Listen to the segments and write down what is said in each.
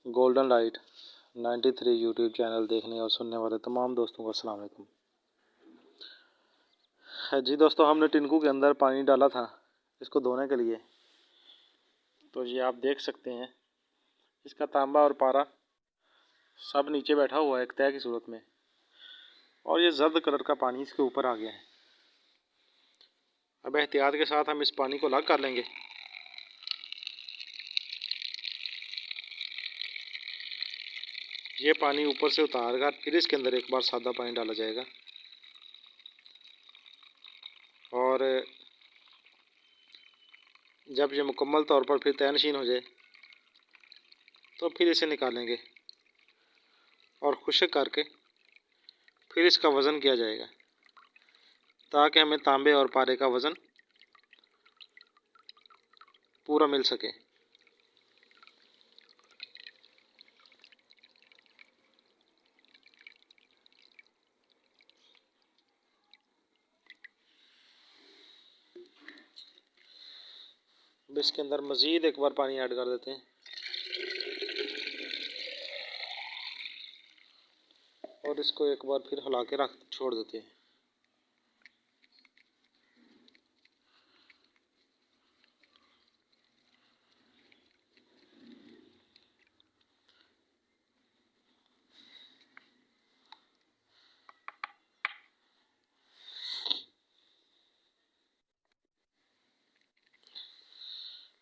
Golden light 93 YouTube channel देखने और सुनने वाले तमाम दोस्तों को अस्सलाम वालेकुम। जी दोस्तों, हमने टिनको के अंदर पानी डाला था इसको धोने के लिए। तो ये आप देख सकते हैं, इसका तांबा और पारा सब नीचे बैठा हुआ है एक तय की सूरत में, और ये जर्द कलर का पानी इसके ऊपर आ गया है। अब एहतियात के साथ हम इस पानी को अलग कर लेंगे। ये पानी ऊपर से उतार कर फिर इसके अंदर एक बार सादा पानी डाला जाएगा, और जब ये मुकम्मल तौर पर फिर तयनशीन हो जाए तो फिर इसे निकालेंगे और खुश्क करके फिर इसका वज़न किया जाएगा, ताकि हमें तांबे और पारे का वज़न पूरा मिल सके। अब इसके अंदर मज़ीद एक बार पानी ऐड कर देते हैं, और इसको एक बार फिर हिला के रख छोड़ देते हैं।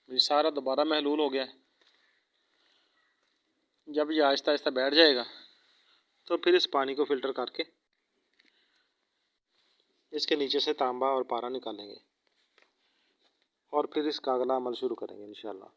ये सारा दोबारा महलूल हो गया है। जब ये आहिस्ता आहिस्ता बैठ जाएगा तो फिर इस पानी को फ़िल्टर करके इसके नीचे से तांबा और पारा निकालेंगे, और फिर इसका अगला अमल शुरू करेंगे इंशाल्लाह।